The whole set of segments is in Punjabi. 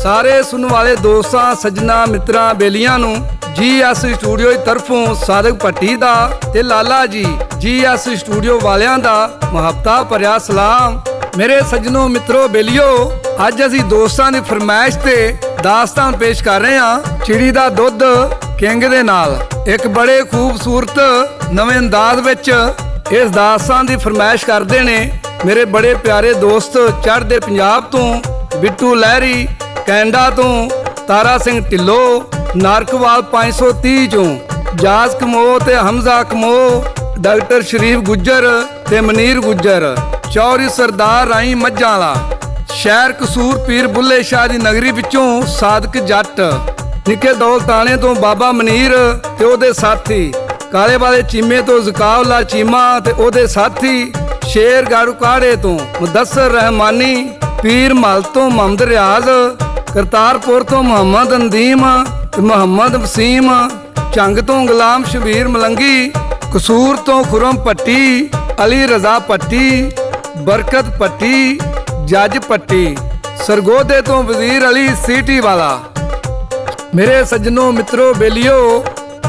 ਸਾਰੇ ਸੁਣਨ ਵਾਲੇ ਦੋਸਤਾਂ ਸੱਜਣਾ ਮਿੱਤਰਾਂ ਬੇਲੀਆਂ ਨੂੰ GS ਸਟੂਡੀਓ ਦੀ ਤਰਫੋਂ ਸਾਦਕ ਭੱਟੀ ਦਾ ਤੇ ਲਾਲਾ ਜੀ GS ਸਟੂਡੀਓ ਵਾਲਿਆਂ ਦਾ ਮੁਹੱਬਤਾਂ ਭਰਿਆ ਸਲਾਮ। ਮੇਰੇ ਸੱਜਣੋ ਮਿੱਤਰੋ ਬੇਲੀਓ, ਅੱਜ ਅਸੀਂ ਦੋਸਤਾਂ ਦੀ ਫਰਮਾਇਸ਼ ਤੇ ਦਾਸਤਾਨ ਪੇਸ਼ ਕਰ ਰਹੇ ਹਾਂ ਚਿੜੀ ਦਾ ਦੁੱਧ ਕਿੰਗ ਦੇ ਨਾਲ। ਇੱਕ ਬੜੇ ਖੂਬਸੂਰਤ ਨਵੇਂ ਅੰਦਾਜ਼ ਵਿੱਚ ਇਸ ਦਾਸਤਾਨ ਦੀ ਫਰਮਾਇਸ਼ ਕਰਦੇ ਨੇ ਮੇਰੇ ਬੜੇ ਪਿਆਰੇ ਦੋਸਤ ਚੜ੍ਹਦੇ ਪੰਜਾਬ ਤੋਂ ਬਿੱਟੂ ਲਹਿਰੀ, ਕੈਨੇਡਾ ਤੋਂ ਤਾਰਾ ਸਿੰਘ ਢਿੱਲੋਂ, ਨਾਰਕਵਾਲ 530 ਚੋਂ ਜਾਜ਼ ਕਮੋ ਤੇ ਹਮਜ਼ਾ ਕਮੋ, ਡਾਕਟਰ ਸ਼ਰੀਫ ਗੁੱਜਰ ਤੇ ਮਨੀਰ ਗੁੱਜਰ, ਚੌਰੀ ਸਰਦਾਰ ਰਾਈ ਮੱਝਾਂ ਵਾਲਾ, ਸ਼ਹਿਰ ਕਸੂਰ ਪੀਰ ਬੁੱਲੇ ਸ਼ਾਹ ਦੀ ਨਗਰੀ ਵਿੱਚੋਂ ਸਾਦਕ ਜੱਟ, ਨਿੱਕੇ ਦੌਲਤਾਣੇ ਤੋਂ ਬਾਬਾ ਮਨੀਰ ਤੇ ਉਹਦੇ ਸਾਥੀ, ਕਾਲੇ ਵਾਲੇ ਚੀਮੇ ਤੋਂ ਜ਼ਕਾਉਲਾ ਚੀਮਾ ਤੇ ਉਹਦੇ ਸਾਥੀ, ਸ਼ੇਰ ਗਾਰੂ ਕਾੜੇ ਤੋਂ ਮੁਦੱਸਰ ਰਹਿਮਾਨੀ, ਪੀਰ ਮਲ ਤੋਂ ਮੁਹੰਮਦ ਰਿਆਜ਼, ਕਰਤਾਰਪੁਰ ਤੋਂ ਮੁਹੰਮਦ ਅੰਦੀਮ ਤੇ ਮੁਹੰਮਦ ਵਸੀਮ, ਚੰਗ ਤੋਂ ਗੁਲਾਮ ਸ਼ਬੀਰ ਮਲੰਗੀ, ਕਸੂਰ ਤੋਂ ਖੁਰਮ ਭੱਟੀ, ਅਲੀ ਰਜ਼ਾ ਭੱਟੀ, ਬਰਕਤ ਭੱਟੀ, ਜੱਜ ਭੱਟੀ, ਸਰਗੋਦੇ ਤੋਂ ਵਜ਼ੀਰ ਅਲੀ ਸੀਟੀ ਵਾਲਾ। ਮੇਰੇ ਸੱਜਣੋ ਮਿੱਤਰੋ ਬੇਲੀਓ,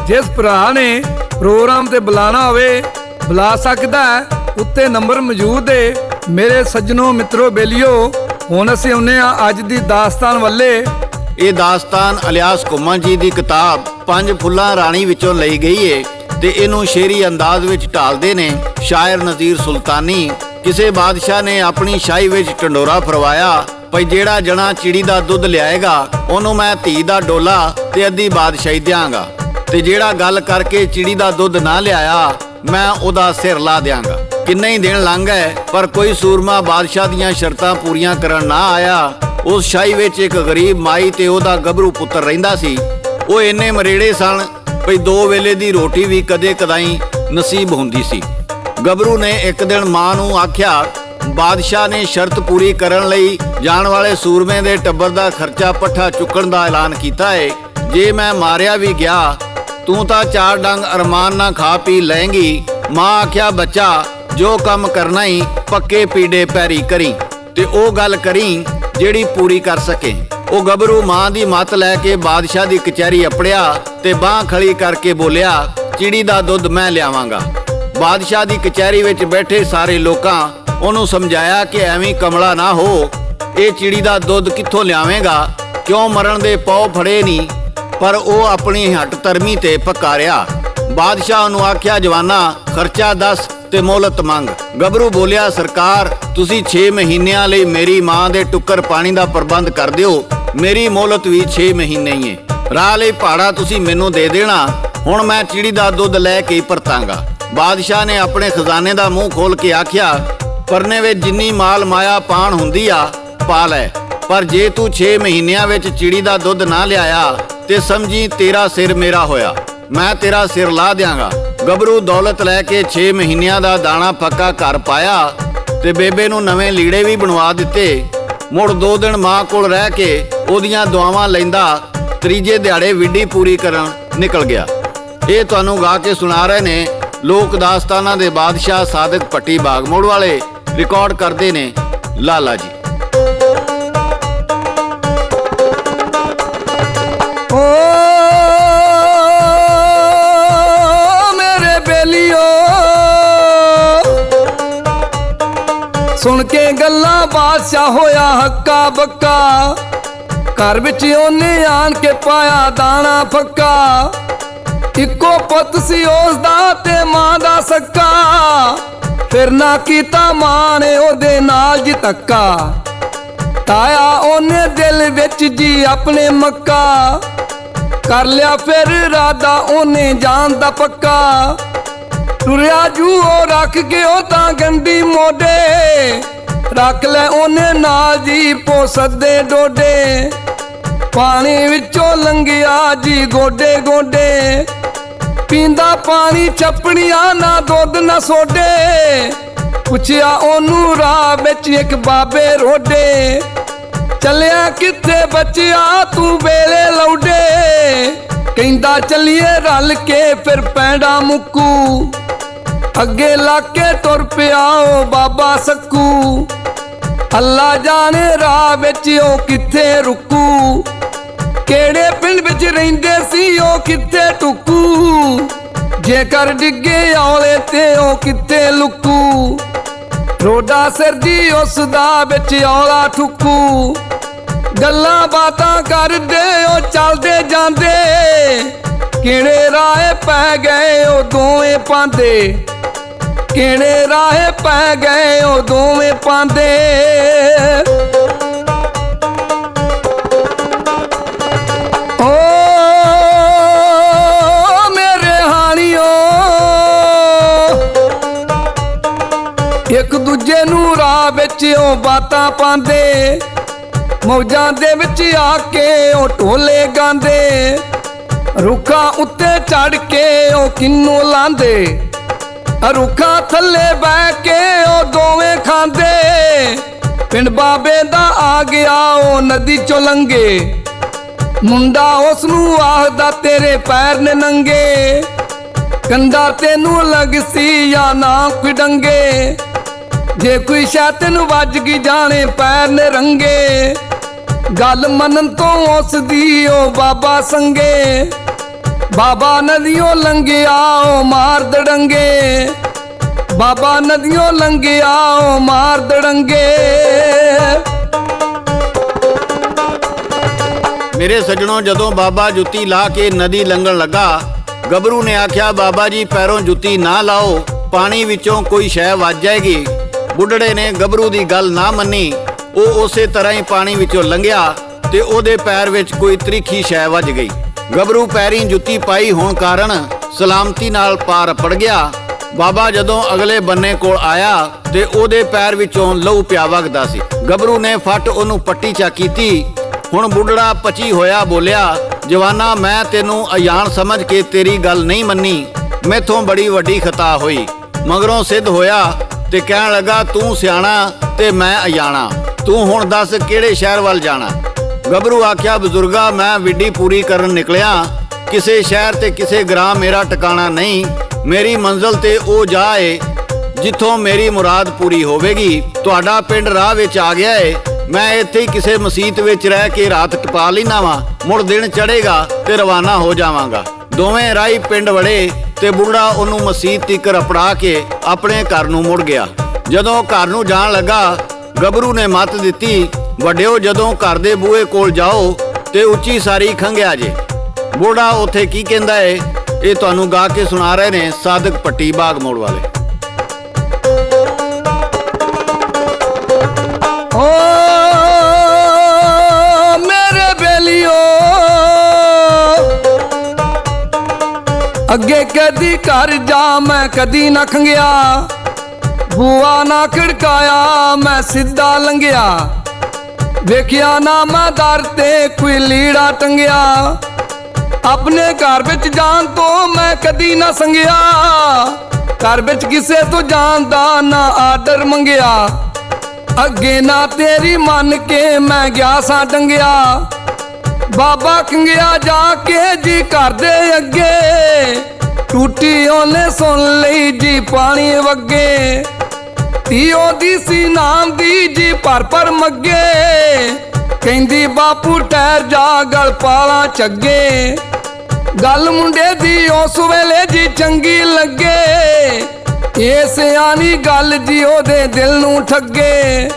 ਜਿਸ ਭਰਾ ਨੇ ਪ੍ਰੋਗਰਾਮ ਤੇ ਬੁਲਾਣਾ ਹੋਵੇ ਬੁਲਾ ਸਕਦਾ ਹੈ, ਉੱਤੇ ਨੰਬਰ ਮੌਜੂਦ ਹੈ। ਮੇਰੇ ਸੱਜਣੋ ਮਿੱਤਰੋ ਬੇਲੀਓ, ਹੁਣ ਅਸੀਂ ਆਉਂਦੇ ਹਾਂ ਅੱਜ ਦੀ ਦਾਸਤਾਨ ਵੱਲੇ। ਇਹ ਦਾਸਤਾਨ ਇਲਿਆਸ ਘੁੰਮਣ ਜੀ ਦੀ ਕਿਤਾਬ ਪੰਜ ਫੁੱਲਾਂ ਰਾਣੀ ਵਿੱਚੋਂ ਲਈ ਗਈ ਏ ਤੇ ਇਹਨੂੰ ਸ਼ੇਰੀ ਅੰਦਾਜ਼ ਵਿੱਚ ਢਾਲਦੇ ਨੇ ਸ਼ਾਇਰ ਨਜ਼ੀਰ ਸੁਲਤਾਨੀ। ਕਿਸੇ ਬਾਦਸ਼ਾਹ ਨੇ ਆਪਣੀ ਸ਼ਾਹੀ ਵਿੱਚ ਢੰਡੋਰਾ ਫਰਵਾਇਆ ਭਈ ਜਿਹੜਾ ਜਣਾ ਚਿੜੀ ਦਾ ਦੁੱਧ ਲਿਆਏਗਾ ਉਹਨੂੰ ਮੈਂ ਧੀ ਦਾ ਡੋਲਾ ਤੇ ਅੱਧੀ ਬਾਦਸ਼ਾਹੀ ਦਿਆਂਗਾ, ਤੇ ਜਿਹੜਾ ਗੱਲ ਕਰਕੇ ਚਿੜੀ ਦਾ ਦੁੱਧ ਨਾ ਲਿਆਇਆ ਮੈਂ ਉਹਦਾ ਸਿਰ ਲਾ ਦਿਆਂਗਾ। ਕਿੰਨੇ ਹੀ ਦਿਨ ਲੰਘ ਗਏ ਪਰ ਕੋਈ ਸੂਰਮਾ ਬਾਦਸ਼ਾਹ ਦੀਆਂ ਸ਼ਰਤਾਂ ਪੂਰੀਆਂ ਕਰਨ ਨਾ ਆਇਆ। ਉਸ ਸ਼ਾਹੀ ਵਿੱਚ ਇੱਕ ਗਰੀਬ ਮਾਈ ਤੇ ਉਹਦਾ ਗੱਭਰੂ ਪੁੱਤਰ ਰਹਿੰਦਾ ਸੀ। ਉਹ ਇੰਨੇ ਮਰੇੜੇ ਸਨ ਭਈ 2 ਵੇਲੇ ਦੀ ਰੋਟੀ ਵੀ ਕਦੇ ਕਦਾਈ ਨਸੀਬ ਹੁੰਦੀ ਸੀ। ਗੱਭਰੂ ਨੇ ਇੱਕ ਦਿਨ ਮਾਂ ਨੂੰ ਆਖਿਆ, ਬਾਦਸ਼ਾਹ ਨੇ ਸ਼ਰਤ ਪੂਰੀ ਕਰਨ ਲਈ ਜਾਣ ਵਾਲੇ ਸੂਰਮੇ ਦੇ ਟੱਬਰ ਦਾ ਖਰਚਾ ਪੱਠਾ ਚੁੱਕਣ ਦਾ ਐਲਾਨ ਕੀਤਾ ਏ। ਜੇ ਮੈਂ ਮਾਰਿਆ ਵੀ ਗਿਆ ਤੂੰ ਤਾਂ 4 ਡੰਗ ਅਰਮਾਨ ਨਾ ਖਾ ਪੀ ਲਏਂਗੀ। ਮਾਂ ਆਖਿਆ, ਬੱਚਾ ਜੋ ਕੰਮ ਕਰਨਾ ਹੀ ਪੱਕੇ ਪੀੜੇ ਪੈਰੀ ਕਰੀ ਤੇ ਉਹ ਗੱਲ ਕਰੀ ਜਿਹੜੀ ਪੂਰੀ ਕਰ ਸਕੇ। ਉਹ ਗੱਭਰੂ ਮਾਂ ਦੀ ਮੱਤ ਲੈ ਕੇ ਬਾਦਸ਼ਾਹ ਦੀ ਕਚਹਿਰੀ ਅਪੜਿਆ ਤੇ ਬਾਂਹ ਖੜੀ ਕਰਕੇ ਬੋਲਿਆ, ਚਿੜੀ ਦਾ ਦੁੱਧ ਮੈਂ ਲਿਆਵਾਂਗਾ। ਬਾਦਸ਼ਾਹ ਦੀ ਕਚਹਿਰੀ ਵਿੱਚ ਬੈਠੇ ਸਾਰੇ ਲੋਕਾਂ ਉਹਨੂੰ ਸਮਝਾਇਆ ਕਿ ਐਵੇਂ ਕਮਲਾ ਨਾ ਹੋ, ਇਹ ਚਿੜੀ ਦਾ ਦੁੱਧ ਕਿੱਥੋਂ ਲਿਆਵੇਂਗਾ, ਕਿਉਂ ਮਰਨ ਦੇ ਪੌ ਫੜੇ ਨਹੀਂ। ਪਰ ਉਹ ਆਪਣੀ ਹੱਟ ਧਰਮੀ ਤੇ ਪੱਕਾ ਰਿਹਾ। ਬਾਦਸ਼ਾਹ ਨੂੰ ਆਖਿਆ, ਜਵਾਨਾ ਖਰਚਾ ਦੱਸ ਤੇ ਮੋਹਲਤ ਮੰਗ। ਗੱਭਰੂ ਬੋਲਿਆ, ਸਰਕਾਰ ਤੁਸੀਂ 6 ਮਹੀਨਿਆਂ ਲਈ ਮੇਰੀ ਮਾਂ ਦੇ ਟੁੱਕਰ ਪਾਣੀ ਦਾ ਪ੍ਰਬੰਧ ਕਰ ਦਿਓ, ਮੇਰੀ ਮੋਹਲਤ ਵੀ 6 ਮਹੀਨੇ ਹੀ ਹੈ। ਰਾਹ ਲਈ ਪਹਾੜਾ ਤੁਸੀਂ ਮੈਨੂੰ ਦੇ ਦੇਣਾ, ਹੁਣ ਮੈਂ ਚਿੜੀ ਦਾ ਦੁੱਧ ਲੈ ਕੇ ਹੀ ਪਰਤਾਂਗਾ। ਬਾਦਸ਼ਾਹ ਨੇ ਆਪਣੇ ਖਜ਼ਾਨੇ ਦਾ ਮੂੰਹ ਖੋਲ ਕੇ ਆਖਿਆ, ਪਰਨੇ ਵਿੱਚ ਜਿੰਨੀ ਮਾਲ ਮਾਇਆ ਪਾਣ ਹੁੰਦੀ ਆ ਪਾ ਲੈ, ਪਰ ਜੇ ਤੂੰ 6 ਮਹੀਨਿਆਂ ਵਿੱਚ ਚਿੜੀ ਦਾ ਦੁੱਧ ਨਾ ਲਿਆਇਆ ਤੇ ਸਮਝੀ ਤੇਰਾ ਸਿਰ ਮੇਰਾ ਹੋਇਆ, ਮੈਂ ਤੇਰਾ ਸਿਰ ਲਾ ਦਿਆਂਗਾ। ਗੱਭਰੂ ਦੌਲਤ ਲੈ ਕੇ 6 ਮਹੀਨਿਆਂ ਦਾ ਦਾਣਾ ਫੱਕਾ ਘਰ ਪਾਇਆ ਤੇ ਬੇਬੇ ਨੂੰ ਨਵੇਂ ਲੀੜੇ ਵੀ ਬਣਵਾ ਦਿੱਤੇ। ਮੁੜ 2 ਦਿਨ ਮਾਂ ਕੋਲ ਰਹਿ ਕੇ ਉਹਦੀਆਂ ਦੁਆਵਾਂ ਲੈਂਦਾ ਤੀਜੇ ਦਿਹਾੜੇ ਵਿੱਢੀ ਪੂਰੀ ਕਰਨ ਨਿਕਲ ਗਿਆ। ਇਹ ਤੁਹਾਨੂੰ ਗਾ ਕੇ ਸੁਣਾ ਰਹੇ ਨੇ ਲੋਕ ਦਾਸਤਾਨਾਂ ਦੇ ਬਾਦਸ਼ਾਹ ਸਾਦਕ ਭੱਟੀ ਬਾਗਮੋੜ ਵਾਲੇ। ਰਿਕਾਰਡ ਕਰਦੇ ਨੇ ਲਾਲਾ ਜੀ। ਸੁਣ ਕੇ ਗੱਲਾਂ ਬਾਦਸ਼ਾਹ ਹੋਇਆ ਹੱਕਾ ਬੱਕਾ, ਘਰ ਵਿੱਚ ਉਹਨੇ ਆਣ ਕੇ ਪਾਇਆ ਦਾਣਾ ਫੱਕਾ। ਇੱਕੋ ਪੁੱਤ ਸੀ ਉਸ ਦਾ ਤੇ ਮਾਂ ਦਾ ਸਕਾ, ਫਿਰ ਨਾ ਕੀਤਾ ਮਾਂ ਨੇ ਉਹਦੇ ਨਾਲ ਜੀ ਧੱਕਾ। ਤਾਇਆ ਉਹਨੇ ਦਿਲ ਵਿੱਚ ਜੀ ਆਪਣੇ ਮੱਕਾ, ਕਰ ਲਿਆ ਫਿਰ ਇਰਾਦਾ ਉਹਨੇ ਜਾਣ ਦਾ ਪੱਕਾ। ਤੁਰਿਆ ਜੂ ਉਹ ਰੱਖ ਕੇ ਉਹ ਤਾਂ ਗੰਢੀ ਮੋਢੇ, ਰੱਖ ਲੈ ਉਹਨੇ ਨਾਲ ਜੀ ਪੋਸਦੇ ਡੋਡੇ। ਪਾਣੀ ਵਿੱਚੋਂ ਲੰਘਿਆ ਜੀ ਗੋਡੇ ਗੋਡੇ, ਪੀਂਦਾ ਪਾਣੀ ਛਪਣੀਆਂ ਨਾ ਦੁੱਧ ਨਾ ਸੋਡੇ। ਪੁੱਛਿਆ ਉਹਨੂੰ ਰਾਹ ਵਿੱਚ ਇੱਕ ਬਾਬੇ ਰੋਡੇ, ਚੱਲਿਆ ਕਿੱਥੇ ਬੱਚਿਆ ਤੂੰ ਵੇਲੇ ਲੌਡੇ। ਕਹਿੰਦਾ ਚੱਲੀਏ ਰਲ ਕੇ ਫਿਰ ਪੈਂਡਾ ਮੁੱਕੂ, ਅੱਗੇ ਲਾ ਕੇ ਤੁਰ ਪਿਆ ਉਹ ਬਾਬਾ ਸਕੂ। ਅੱਲਾ ਜਾਣੇ ਰਾਹ ਵਿੱਚ ਉਹ ਕਿੱਥੇ ਰੁਕੂ, ਕਿਹੜੇ ਪਿੰਡ ਵਿੱਚ ਰਹਿੰਦੇ ਸੀ ਉਹ ਕਿੱਥੇ ਟੁਕੂ, ਜੇਕਰ ਡਿੱਗੇ ਔਲੇ ਤੇ ਉਹ ਕਿੱਥੇ ਲੁਕੂ, ਰੋਡਾ ਸਿਰ ਜੀ ਉਸ ਦਾ ਵਿੱਚ ਔਲਾ ਠੁਕੂ, ਗੱਲਾਂ ਬਾਤਾਂ ਕਰਦੇ ਉਹ ਚੱਲਦੇ ਜਾਂਦੇ, ਕਿਹੜੇ ਰਾਹੇ ਪੈ ਗਏ ਉਹ ਦੋਵੇਂ ਪਾਂਦੇ, ਕਿਹੜੇ ਰਾਹੇ ਪੈ ਗਏ ਉਹ ਦੋਵੇਂ ਪਾਂਦੇ। ਓ ਮੇਰੇ ਹਾਣੀਓ, ਇੱਕ ਦੂਜੇ ਨੂੰ ਰਾਹ ਵਿੱਚ ਉਹ ਬਾਤਾਂ ਪਾਉਂਦੇ, ਮੌਜਾਂ ਦੇ ਵਿੱਚ ਆ ਕੇ ਉਹ ਢੋਲੇ ਗਾਉਂਦੇ, ਰੁੱਖਾਂ ਉੱਤੇ ਚੜ ਕੇ ਉਹ ਕਿੰਨੂੰ ਲਾਂਦੇ, ਰੁੱਖਾਂ ਥੱਲੇ ਬਹਿ ਕੇ ਉਹ ਦੋਵੇਂ ਖਾਂਦੇ, ਪਿੰਡ ਬਾਬੇ ਦਾ ਆ ਗਿਆ ਉਹ ਨਦੀ ਚੋਂ ਲੰਘੇ, ਮੁੰਡਾ ਉਸ ਨੂੰ ਆਖਦਾ ਤੇਰੇ ਪੈਰ ਨੇ ਨੰਗੇ, ਕੰਡਾ ਤੈਨੂੰ ਲੱਗ ਸੀ ਜਾਂ ਨਾ ਕੋਈ ਡੰਗੇ, ਜੇ ਕੋਈ ਸ਼ੈ ਤੈਨੂੰ ਵੱਜ ਗਈ ਜਾਣੇ ਪੈਰ ਨੇ ਰੰਗੇ, ਗੱਲ ਮੰਨਣ ਤੋਂ ਉਸ ਦੀ ਉਹ ਬਾਬਾ ਸੰਗੇ, ਬਾਬਾ ਨदियों ਲੰਘਿਆ ਉਹ ਮਾਰ ਦੜੰਗੇ, ਬਾਬਾ ਨदियों ਲੰਘਿਆ ਉਹ ਮਾਰ ਦੜੰਗੇ। ਮੇਰੇ ਸੱਜਣੋ, ਜਦੋਂ ਬਾਬਾ ਜੁੱਤੀ ਲਾ ਕੇ ਨਦੀ ਲੰਘਣ ਲੱਗਾ, ਗੱਭਰੂ ਨੇ ਆਖਿਆ ਬਾਬਾ ਜੀ ਪੈਰੋਂ ਜੁੱਤੀ ਨਾ ਲਾਓ, ਪਾਣੀ ਵਿੱਚੋਂ ਕੋਈ ਸ਼ੈ ਵੱਜ ਜਾਏਗੀ। ਬੁੱਢੜੇ ਨੇ ਗੱਭਰੂ ਦੀ ਗੱਲ ਨਾ ਮੰਨੀ, ਉਹ ਉਸੇ ਤਰ੍ਹਾਂ ਹੀ ਪਾਣੀ ਵਿੱਚੋਂ ਲੰਘਿਆ ਤੇ ਉਹਦੇ ਪੈਰ ਵਿੱਚ ਕੋਈ ਤਰੀਖੀ ਸ਼ੈ ਵੱਜ ਗਈ। ਗੱਭਰੂ ਪੈਰੀਂ ਜੁੱਤੀ ਪਾਈ ਹੋਣ ਕਾਰਨ ਸਲਾਮਤੀ ਨਾਲ ਪਾਰ ਪੜ ਗਿਆ। ਬਾਬਾ ਜਦੋਂ ਅਗਲੇ ਬੰਨੇ ਕੋਲ ਆਇਆ ਤੇ ਉਹਦੇ ਪੈਰ ਵਿੱਚੋਂ ਲਹੂ ਪਿਆ ਵਗਦਾ ਸੀ। ਗੱਭਰੂ ਨੇ ਫੱਟ ਉਹਨੂੰ ਪੱਟੀ ਚਾ ਕੀਤੀ। ਹੁਣ ਬੁੱਢੜਾ ਪਚੀ ਹੋਇਆ ਬੋਲਿਆ, ਜਵਾਨਾ ਮੈਂ ਤੈਨੂੰ ਅਜਾਣ ਸਮਝ ਕੇ ਤੇਰੀ ਗੱਲ ਨਹੀਂ ਮੰਨੀ, ਮੈਥੋਂ ਬੜੀ ਵੱਡੀ ਖਤਾ ਹੋਈ। ਮਗਰੋਂ ਸਿੱਧ ਹੋਇਆ ਤੇ ਕਹਿਣ ਲੱਗਾ, ਤੂੰ ਸਿਆਣਾ ਤੇ ਮੈਂ ਅਜਾਣਾ, ਤੂੰ ਹੁਣ ਦੱਸ ਕਿਹੜੇ ਸ਼ਹਿਰ ਵੱਲ ਜਾਣਾ। ਗੱਭਰੂ ਆਖਿਆ, ਬਜ਼ੁਰਗਾ ਮੈਂ ਵਿੱਡੀ ਪੂਰੀ ਕਰਨ ਨਿਕਲਿਆ, ਕਿਸੇ ਸ਼ਹਿਰ ਤੇ ਕਿਸੇ ਗ੍ਰਾਮ ਮੇਰਾ ਟਿਕਾਣਾ ਨਹੀਂ, ਮੇਰੀ ਮੰਜ਼ਿਲ ਤੇ ਉਹ ਜਾ ਏ ਜਿੱਥੋਂ ਮੇਰੀ ਮੁਰਾਦ ਪੂਰੀ ਹੋਵੇਗੀ। ਤੁਹਾਡਾ ਪਿੰਡ ਰਾਹ ਵਿੱਚ ਆ ਗਿਆ ਏ, ਮੈਂ ਇੱਥੇ ਹੀ ਕਿਸੇ ਮਸੀਤ ਵਿੱਚ ਰਹਿ ਕੇ ਰਾਤ ਟਪਾ ਲੈਣਾ ਵਾਂ, ਮੁੜ ਦਿਨ ਚੜ੍ਹੇਗਾ ਤੇ ਰਵਾਨਾ ਹੋ ਜਾਵਾਂਗਾ। ਦੋਵੇਂ ਰਾਹੀ ਪਿੰਡ ਵੜੇ ਤੇ ਬੁੱਢਾ ਉਹਨੂੰ ਮਸੀਤ ਤੀਕਰ ਅਪੜਾ ਕੇ ਆਪਣੇ ਘਰ ਨੂੰ ਮੁੜ ਗਿਆ। ਜਦੋਂ ਘਰ ਨੂੰ ਜਾਣ ਲੱਗਾ, ਗੱਭਰੂ ਨੇ ਮੱਤ ਦਿੱਤੀ, ਵੱਡਿਓ ਜਦੋਂ ਘਰ ਦੇ ਬੂਹੇ ਕੋਲ ਜਾਓ ਤੇ ਉੱਚੀ ਸਾਰੀ ਖੰਘਿਆ ਜੇ। ਬੁੱਢਾ ਉੱਥੇ ਕੀ ਕਹਿੰਦਾ ਏ, ਇਹ ਤੁਹਾਨੂੰ ਗਾ ਕੇ ਸੁਣਾ ਰਹੇ ਨੇ ਸਾਦਕ ਪੱਟੀ ਬਾਗ ਮੋੜ ਵਾਲੇ। ਓ ਮੇਰੇ ਬੇਲੀਓ, ਅੱਗੇ ਕਦੀ ਘਰ ਜਾ ਮੈਂ ਕਦੀ ਨਾ ਖੰਗਿਆ, ਬੂਆ ਨਾ ਖੜਕਾਇਆ ਮੈਂ ਸਿੱਧਾ ਲੰਘਿਆ, ਵੇਖਿਆ ਨਾ ਮੈਂ ਦਰ ਤੇ ਕੋਈ ਲੀੜਾ ਟੰਗਿਆ, ਆਪਣੇ ਘਰ ਵਿੱਚ ਜਾਣ ਤੋਂ ਮੈਂ ਕਦੀ ਨਾ ਸੰਗਿਆ, ਘਰ ਵਿੱਚ ਕਿਸੇ ਤੋਂ ਜਾਣ ਦਾ ਨਾ ਆਰਡਰ ਮੰਗਿਆ, ਅੱਗੇ ਨਾ ਤੇਰੀ ਮੰਨ ਕੇ ਮੈਂ ਗਿਆ ਸਾਂ ਡੰਗਿਆ, ਬਾਬਾ ਖੰਗਿਆ ਜਾ ਕੇ ਜੀ ਘਰ ਦੇ ਅੱਗੇ, ਟੂਟੀ ਉਹਨੇ ਸੁਣ ਲਈ ਜੀ ਪਾਣੀ ਵਗੇ, ਧੀ ਉਹਦੀ ਸੀ ਨਾਮ ਦੀ ਜੀ ਭਰ ਮੱਗੇ, ਕਹਿੰਦੀ ਬਾਪੂ ਠਹਿਰ ਜਾ ਗਲ ਪਾਲਾ ਚੱਗੇ, ਗੱਲ ਮੁੰਡੇ ਦੀ ਉਸ ਵੇਲੇ ਜੀ ਚੰਗੀ ਲੱਗੇ, ਇਹ ਸਿਆਣੀ ਗੱਲ ਜੀ ਉਹਦੇ ਦਿਲ ਨੂੰ ਠੱਗੇ,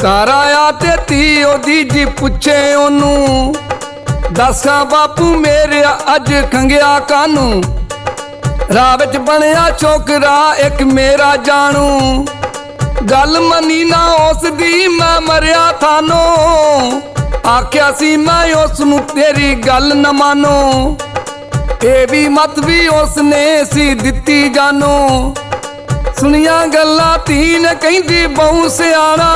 ਘਰ ਆਇਆ ਤੇ ਧੀ ਉਹਦੀ ਜੀ ਪੁੱਛੇ ਉਹਨੂੰ, ਦੱਸਾਂ ਬਾਪੂ ਮੇਰੇ ਅੱਜ ਖੰਗਿਆ ਕਾਨੂੰ, ਰਾਹ ਵਿੱਚ ਬਣਿਆ ਛੋਕਰਾ ਇੱਕ ਮੇਰਾ ਜਾਣੂ, ਗੱਲ ਮੰਨੀ ਨਾ ਉਸ ਦੀ ਮੈਂ ਮਰਿਆ ਥਾਨੋਂ, ਆਖਿਆ ਸੀ ਮੈਂ ਉਸ ਨੂੰ ਤੇਰੀ ਗੱਲ ਨਾ ਮਾਨੋ, ਇਹ ਵੀ ਮਤ ਵੀ ਉਸ ਨੇ ਸੀ ਦਿੱਤੀ ਜਾਨੋ, ਸੁਣੀਆਂ ਗੱਲਾਂ ਧੀ ਨੇ ਕਹਿੰਦੀ ਬਹੁ ਸਿਆਣਾ,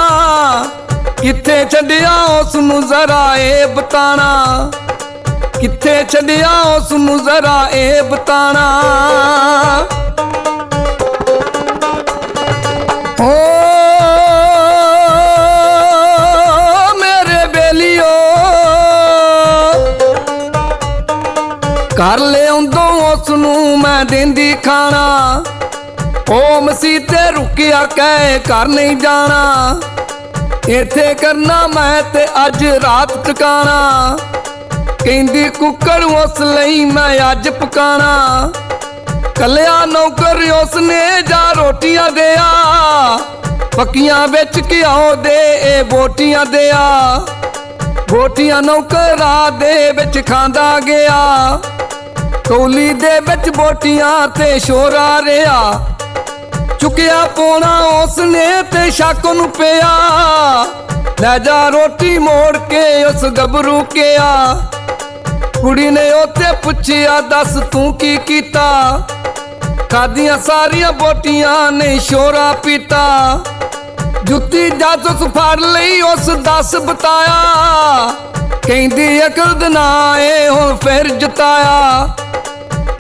ਕਿੱਥੇ ਛੱਡਿਆ ਉਸ ਨੂੰ ਜ਼ਰਾ ਇਹ ਬਤਾਣਾ, ਕਿੱਥੇ ਛੱਡਿਆ ਉਸ ਨੂੰ ਜ਼ਰਾ ਇਹ ਬਤਾਣਾ। ਓ ਮੇਰੇ ਬੇਲੀਓ, ਘਰ ਲਿਆਉਂਦੋਂ ਉਸ ਨੂੰ ਮੈਂ ਦਿੰਦੀ ਖਾਣਾ, ਉਹ ਮਸੀਤ ਤੇ ਰੁਕਿਆ ਕਹਿ ਘਰ ਨਹੀਂ ਜਾਣਾ, ਇੱਥੇ ਕਰਨਾ ਮੈਂ ਤੇ ਅੱਜ ਰਾਤ ਟਿਕਾਣਾ। ਕਹਿੰਦੀ ਕੁੱਕਰ ਉਸ ਲਈ ਮੈਂ ਅੱਜ ਪਕਾਣਾ। ਕੱਲਿਆ ਨੌਕਰ ਉਸਨੇ ਜਾ ਰੋਟੀਆਂ ਦਿਆ, ਪੱਕੀਆਂ ਵਿੱਚ ਘਿਓ ਦੇ ਇਹ ਬੋਟੀਆਂ ਦਿਆ। ਬੋਟੀਆਂ ਨੌਕਰਾਂ ਦੇ ਵਿੱਚ ਖਾਂਦਾ ਗਿਆ, ਕੌਲੀ ਦੇ ਵਿੱਚ ਬੋਟੀਆਂ ਤੇ ਸ਼ੋਰਾ ਰਿਹਾ। ਚੁੱਕਿਆ ਪੋਣਾ ਉਸਨੇ ਤੇ ਸ਼ੱਕ ਨੂੰ ਪਿਆ, ਲੈ ਜਾ ਰੋਟੀ ਮੋੜ ਕੇ ਉਸ ਗੱਭਰੂ ਕਿਹਾ। ਕੁੜੀ ਨੇ ਉੱਤੇ ਪੁੱਛਿਆ ਦੱਸ ਤੂੰ ਕੀ ਕੀਤਾ, ਖਾਦੀਆਂ ਸਾਰੀਆਂ ਬੋਟੀਆਂ ਨੇ ਸ਼ੋਰਾ ਪੀਤਾ। ਜੁੱਤੀ ਜਾਸੂਸ ਫੜ ਲਈ ਉਸ ਦੱਸ ਬਤਾਇਆ, ਕਹਿੰਦੀ ਅਕਲ ਦਾ ਨਾ ਏ ਹੁਣ ਫਿਰ ਜਤਾਇਆ।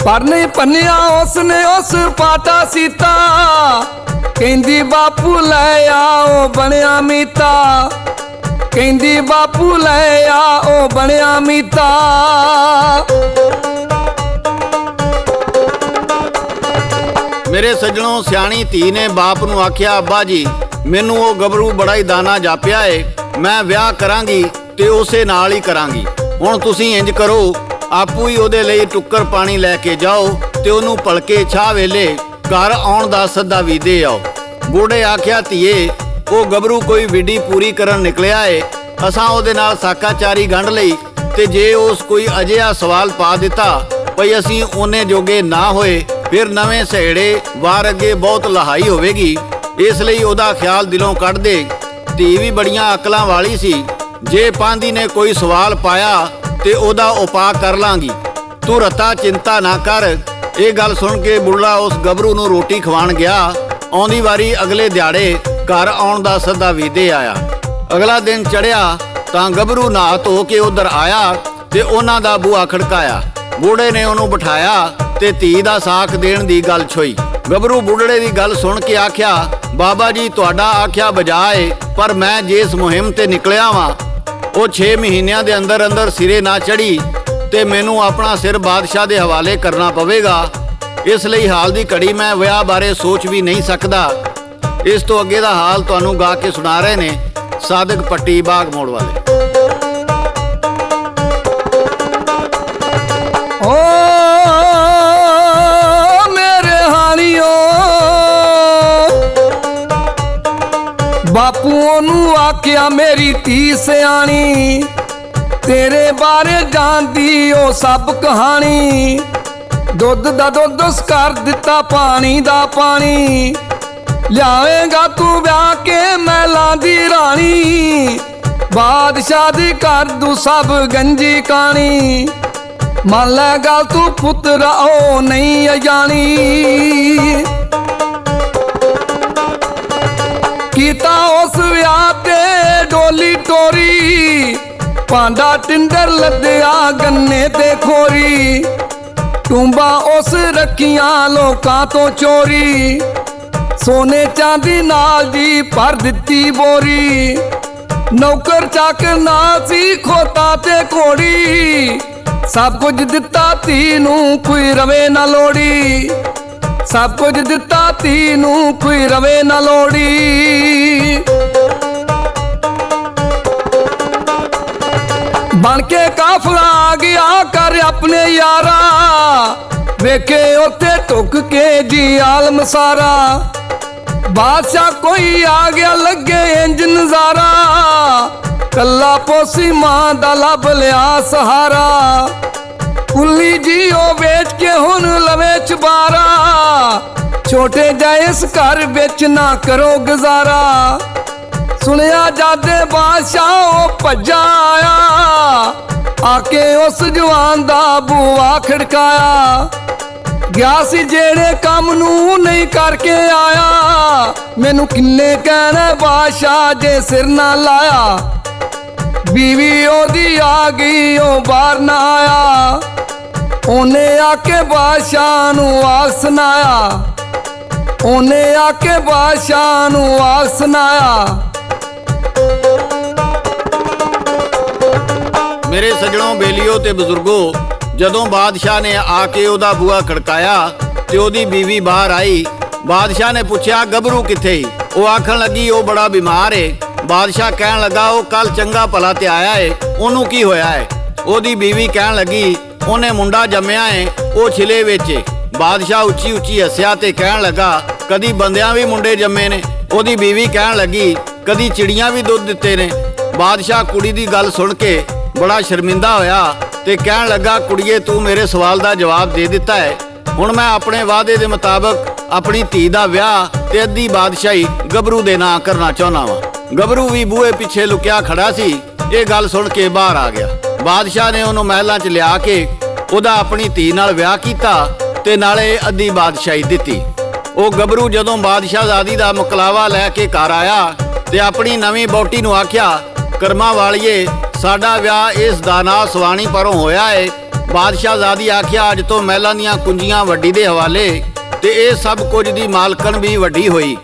ਪਰ ਨਹੀਂ ਪੰਨਿਆ ਉਸਨੇ ਉਸ ਪਾਟਾ ਸੀਤਾ, ਕਹਿੰਦੀ ਬਾਪੂ ਲੈ ਆ ਉਹ ਬਣਿਆ ਮੀਤਾ। ਕਹਿੰਦੀ ਬਾਪੂ ਲੈ ਆ ਉਹ ਬਣਿਆ ਮੀਤਾ। ਮੇਰੇ ਸੱਜਣੋਂ, ਸਿਆਣੀ ਧੀ ਨੇ ਬਾਪ ਨੂੰ ਆਖਿਆ, ਅੱਬਾ ਜੀ ਮੈਨੂੰ ਉਹ ਗੱਭਰੂ ਬੜਾ ਹੀ ਦਾਨਾ ਜਾਪਿਆ ਏ, ਮੈਂ ਵਿਆਹ ਕਰਾਂਗੀ ਤੇ ਉਸੇ ਨਾਲ ਹੀ ਕਰਾਂਗੀ। ਹੁਣ ਤੁਸੀਂ ਇੰਜ ਕਰੋ, ਆਪੂ ਹੀ ਉਹਦੇ ਲਈ ਟੁੱਕਰ ਪਾਣੀ ਲੈ ਕੇ ਜਾਓ ਤੇ ਉਹਨੂੰ ਭਲਕੇ ਛਾਹ ਵੇਲੇ ਘਰ ਆਉਣ ਦਾ ਸੱਦਾ ਵੀ ਦੇ ਆਓ। ਬੁੱਢੇ ਆਖਿਆ, ਧੀਏ ਉਹ ਗੱਭਰੂ ਕੋਈ ਵਿਡੀ ਪੂਰੀ ਕਰਨ ਨਿਕਲਿਆ ਏ, ਅਸਾਂ ਉਹਦੇ ਨਾਲ ਸਾਕਾਚਾਰੀ ਗੰਢ ਲਈ ਤੇ ਜੇ ਉਸ ਕੋਈ ਅਜਿਹਾ ਸਵਾਲ ਪਾ ਦਿੱਤਾ ਭਈ ਅਸੀਂ ਉਹਨੇ ਜੋਗੇ ਨਾ ਹੋਏ, ਫਿਰ ਨਵੇਂ ਸਹੇੜੇ ਵਾਰ ਅੱਗੇ ਬਹੁਤ ਲਹਾਈ ਹੋਵੇਗੀ। ਇਸ ਲਈ ਉਹਦਾ ਖਿਆਲ ਦਿਲੋਂ ਕੱਢ ਦੇ। ਧੀ ਵੀ ਬੜੀਆਂ ਅਕਲਾਂ ਵਾਲੀ ਸੀ, ਜੇ ਪਾਂਦੀ ਨੇ ਕੋਈ ਸਵਾਲ ਪਾਇਆ ਤੇ ਉਹਦਾ ਉਪਾਅ ਕਰ ਲਾਂਗੀ, ਤੂੰ ਰਤਾ ਚਿੰਤਾ ਨਾ ਕਰ। ਇਹ ਗੱਲ ਸੁਣ ਕੇ ਬੁੱਢਾ ਉਸ ਗੱਭਰੂ ਨੂੰ ਰੋਟੀ ਖਵਾਉਣ ਗਿਆ। ਆਉਂਦੀ ਵਾਰੀ ਅਗਲੇ ਦਿਹਾੜੇ ਘਰ ਆਉਣ ਦਾ ਸੱਦਾ ਵੀ ਦੇ ਆਇਆ। ਅਗਲਾ ਦਿਨ ਚੜਿਆ ਤਾਂ ਗੱਭਰੂ ਨਹਾ ਧੋ ਕੇ ਉਧਰ ਆਇਆ ਤੇ ਉਹਨਾਂ ਦਾ ਬੂਹਾ ਖੜਕਾਇਆ। ਬੁੱਢੇ ਨੇ ਉਹਨੂੰ ਬਿਠਾਇਆ ਤੇ ਧੀ ਦਾ ਸਾਕ ਦੇਣ ਦੀ ਗੱਲ ਛੋਈ। ਗੱਭਰੂ ਬੁੱਢੜੇ ਦੀ ਗੱਲ ਸੁਣ ਕੇ ਆਖਿਆ, ਬਾਬਾ ਜੀ ਤੁਹਾਡਾ ਆਖਿਆ ਬਜਾਏ, ਪਰ ਮੈਂ ਜਿਸ ਮੁਹਿੰਮ ਤੇ ਨਿਕਲਿਆ ਵਾਂ ਉਹ 6 ਮਹੀਨਿਆਂ ਦੇ ਅੰਦਰ ਅੰਦਰ ਸਿਰੇ ਨਾ ਚੜੀ ਤੇ ਮੈਨੂੰ ਆਪਣਾ ਸਿਰ ਬਾਦਸ਼ਾਹ ਦੇ ਹਵਾਲੇ ਕਰਨਾ ਪਵੇਗਾ। ਇਸ ਲਈ ਹਾਲ ਦੀ ਘੜੀ ਮੈਂ ਵਿਆਹ ਬਾਰੇ ਸੋਚ ਵੀ ਨਹੀਂ ਸਕਦਾ। ਇਸ ਤੋਂ ਅੱਗੇ ਦਾ ਹਾਲ ਤੁਹਾਨੂੰ ਗਾ ਕੇ ਸੁਣਾ ਰਹੇ ਨੇ ਸਾਦਿਕ ਪੱਟੀ ਬਾਗ ਮੋੜ ਵਾਲੇ। ਓ ਮੇਰੇ ਹਾਣੀਓ, ਬਾਪੂ ਉਹਨੂੰ ਆਖਿਆ ਮੇਰੀ ਧੀ ਸਿਆਣੀ, ਤੇਰੇ ਬਾਰੇ ਜਾਣਦੀ ਉਹ ਸਭ ਕਹਾਣੀ। ਦੁੱਧ ਦਾ ਦੁੱਧ ਕਰ ਦਿੱਤਾ ਪਾਣੀ ਦਾ ਪਾਣੀ, ਲਿਆਵੇਂਗਾ ਤੂੰ ਵਿਆਹ ਕੇ ਮਹਿਲਾਂ ਦੀ ਰਾਣੀ। ਬਾਦਸ਼ਾਹ ਦੀ ਕਰ ਦੂ ਸਭ ਗੰਜੀ ਕਾਣੀ, ਮੰਨ ਲੈ ਗੱਲ ਤੂੰ ਪੁੱਤਰਾ ਉਹ ਨਹੀਂ ਅਜਾਣੀ। ਕੀਤਾ ਉਸ ਵਿਆਹ ਤੇ ਡੋਲੀ ਟੋਰੀ, ਭਾਂਡਾ ਟਿੰਡਰ ਲੱਦਿਆ ਗੰਨੇ ਤੇ ਖੋਰੀ। ਟੂੰਬਾ ਉਸ ਰੱਖੀਆਂ ਲੋਕਾਂ ਤੋਂ ਚੋਰੀ, ਸੋਨੇ ਚਾਂਦੀ ਨਾਲ ਦੀ ਭਰ ਦਿੱਤੀ ਬੋਰੀ। ਨੌਕਰ ਚਾਕਰ ਨਾ ਸੀ ਖੋਤਾ ਤੇ ਘੋੜੀ, ਸਭ ਕੁਝ ਦਿੱਤਾ ਧੀ ਨੂੰ ਕੋਈ ਰਵੇ ਨਾ ਲੋੜੀ। ਸਭ ਕੁਝ ਦਿੱਤਾ ਧੀ ਨੂੰ ਕੋਈ ਰਵੇ ਨਾ ਲੋੜੀ। ਬਣ ਕੇ ਕਾਫਲਾ ਆ ਗਿਆ ਕਰ ਆਪਣੇ ਯਾਰਾ, ਵੇਖੇ ਉੱਥੇ ਟੁੱਕ ਕੇ ਜੀ ਆਲਮ ਸਾਰਾ। ਬਾਦਸ਼ਾਹ ਕੋਈ ਆ ਗਿਆ ਲੱਗੇ ਇੰਜ ਨਜ਼ਾਰਾ, ਕੱਲਾ ਪੋਸੀ ਮਾਂ ਦਾ ਲੱਭ ਲਿਆ ਸਹਾਰਾ। ਕੁੱਲੀ ਜੀ ਉਹ ਵੇਚ ਕੇ ਹੁਣ ਲਵੇ ਚਬਾਰਾ, ਛੋਟੇ ਜਿਹੇ ਇਸ ਘਰ ਵਿੱਚ ਨਾ ਕਰੋ ਗੁਜ਼ਾਰਾ। ਸੁਣਿਆ ਜਾਦੇ ਬਾਦਸ਼ਾਹ ਉਹ ਭੱਜਾ ਆਇਆ, ਆ ਕੇ ਉਸ ਜਵਾਨ ਦਾ ਬੂਹਾ ਖੜਕਾਇਆ। ਗਿਆ ਸੀ ਜਿਹੜੇ ਕੰਮ ਨੂੰ ਨਹੀਂ ਕਰਕੇ ਆਇਆ, ਮੈਨੂੰ ਕਿੰਨੇ ਕਹਿਣਾ ਬਾਦਸ਼ਾਹ ਜੇ ਸਿਰ ਨਾ ਲਾਇਆ। ਬੀਵੀ ਉਹਦੀ ਆ ਗਈ ਉਹ ਬਾਹਰ ਨਾ ਆਇਆ, ਉਹਨੇ ਆ ਕੇ ਬਾਦਸ਼ਾਹ ਨੂੰ ਆਖ ਸੁਣਾਇਆ। ਉਹਨੇ ਆ ਕੇ ਬਾਦਸ਼ਾਹ ਨੂੰ ਆਖ ਸੁਣਾਇਆ। ਮੇਰੇ ਸੱਜਣੋਂ, ਬੇਲੀਓ ਤੇ ਬਜ਼ੁਰਗੋ, ਜਦੋਂ ਬਾਦਸ਼ਾਹ ਨੇ ਆ ਕੇ ਉਹਦਾ ਬੂਹਾ ਖੜਕਾਇਆ ਤੇ ਉਹਦੀ ਬੀਵੀ ਬਾਹਰ ਆਈ, ਬਾਦਸ਼ਾਹ ਨੇ ਪੁੱਛਿਆ ਗੱਭਰੂ ਕਿੱਥੇ? ਉਹ ਆਖਣ ਲੱਗੀ ਉਹ ਬੜਾ ਬਿਮਾਰ ਏ ਬਾਦਸ਼ਾਹ ਕਹਿਣ ਲੱਗਾ ਉਹ ਕੱਲ ਚੰਗਾ ਭਲਾ ਤੇ ਆਇਆ ਏ, ਉਹਨੂੰ ਕੀ ਹੋਇਆ ਏ? ਉਹਦੀ ਬੀਵੀ ਕਹਿਣ ਲੱਗੀ ਉਹਨੇ ਮੁੰਡਾ ਜੰਮਿਆ ਏ, ਉਹ ਛਿਲੇ ਵਿੱਚ ਏ। ਬਾਦਸ਼ਾਹ ਉੱਚੀ ਉੱਚੀ ਹੱਸਿਆ ਤੇ ਕਹਿਣ ਲੱਗਾ ਕਦੀ ਬੰਦਿਆਂ ਵੀ ਮੁੰਡੇ ਜੰਮੇ ਨੇ? ਉਹਦੀ ਬੀਵੀ ਕਹਿਣ ਲੱਗੀ ਕਦੀ ਚਿੜੀਆਂ ਵੀ ਦੁੱਧ ਦਿੱਤੇ ਨੇ। ਬਾਦਸ਼ਾਹ ਕੁੜੀ ਦੀ ਗੱਲ ਸੁਣ ਕੇ ਬੜਾ ਸ਼ਰਮਿੰਦਾ ਹੋਇਆ ਤੇ ਕਹਿਣ ਲੱਗਾ ਕੁੜੀਏ ਤੂੰ ਮੇਰੇ ਸਵਾਲ ਦਾ ਜਵਾਬ ਦੇ ਦਿੱਤਾ ਹੈ, ਹੁਣ ਮੈਂ ਆਪਣੇ ਵਾਅਦੇ ਦੇ ਮੁਤਾਬਕ ਆਪਣੀ ਧੀ ਦਾ ਵਿਆਹ ਤੇ ਅੱਧੀ ਬਾਦਸ਼ਾਹੀ ਗੱਭਰੂ ਦੇ ਨਾਂ ਕਰਨਾ ਚਾਹੁੰਦਾ ਵਾਂ। ਗੱਭਰੂ ਵੀ ਬੂਹੇ ਪਿੱਛੇ ਲੁਕਿਆ ਖੜਾ ਸੀ, ਇਹ ਗੱਲ ਸੁਣ ਕੇ ਬਾਹਰ ਆ ਗਿਆ। ਬਾਦਸ਼ਾਹ ਨੇ ਉਹਨੂੰ ਮਹਿਲਾਂ 'ਚ ਲਿਆ ਕੇ ਉਹਦਾ ਆਪਣੀ ਧੀ ਨਾਲ ਵਿਆਹ ਕੀਤਾ ਤੇ ਨਾਲੇ ਅੱਧੀ ਬਾਦਸ਼ਾਹੀ ਦਿੱਤੀ। ਉਹ ਗੱਭਰੂ ਜਦੋਂ ਬਾਦਸ਼ਾਹਜ਼ਾਦੀ ਦਾ ਮੁਕਲਾਵਾ ਲੈ ਕੇ ਘਰ ਆਇਆ ਤੇ ਆਪਣੀ ਨਵੀਂ ਬੋਟੀ ਨੂੰ ਆਖਿਆ ਕਰਮਾਂ ਵਾਲੀਏ ਸਾਡਾ ਵਿਆਹ ਇਸ ਦਾਨਾ ਸਵਾਣੀ ਪਰੋਂ ਹੋਇਆ ਏ। ਬਾਦਸ਼ਾਹਜ਼ਾਦੀ ਆਖਿਆ ਅੱਜ ਤੋਂ ਮਹਿਲਾਂ ਦੀਆਂ ਕੁੰਜੀਆਂ ਵੱਡੀ ਦੇ ਹਵਾਲੇ ਤੇ ਇਹ ਸਭ ਕੁਝ ਦੀ ਮਾਲਕਣ ਵੀ ਵੱਡੀ ਹੋਈ।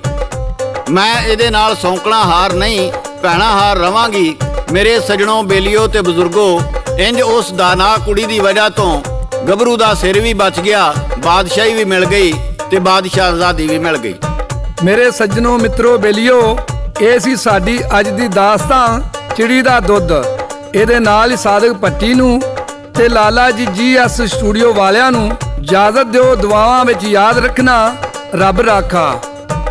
ਮੈਂ ਇਹਦੇ ਨਾਲ ਸੌਂਕਣਾ ਹਾਰ ਨਹੀਂ ਭੈਣਾ ਹਾਰ ਰਵਾਂਗੀ। ਮੇਰੇ ਸਜਣੋਂ ਬੇਲੀਓ ਤੇ ਬਜ਼ੁਰਗੋ, ਇੰਜ ਉਸ ਦਾਨਾ ਕੁੜੀ ਦੀ ਵਜ੍ਹਾ ਤੋਂ ਗੱਭਰੂ ਦਾ ਸਿਰ ਵੀ ਬਚ ਗਿਆ, ਬਾਦਸ਼ਾਹੀ ਵੀ ਮਿਲ ਗਈ ਤੇ ਬਾਦਸ਼ਾਹਜ਼ਾਦੀ ਵੀ ਮਿਲ ਗਈ। ਮੇਰੇ ਸੱਜਣੋ ਮਿੱਤਰੋ ਬੇਲੀਓ, ਇਹ ਸੀ ਸਾਡੀ ਅੱਜ ਦੀ ਦਾਸਤਾਨ ਚਿੜੀ ਦਾ ਦੁੱਧ। ਇਹਦੇ ਨਾਲ ਹੀ ਸਾਦਿਕ ਭੱਟੀ ਨੂੰ ਤੇ ਲਾਲਾ ਜੀ GS ਸਟੂਡੀਓ ਵਾਲਿਆਂ ਨੂੰ ਇਜਾਜ਼ਤ ਦਿਓ। ਦੁਆਵਾਂ ਵਿੱਚ ਯਾਦ ਰੱਖਣਾ। ਰੱਬ ਰਾਖਾ,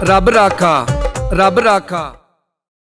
ਰੱਬ ਰਾਖਾ, ਰੱਬ ਰਾਖਾ।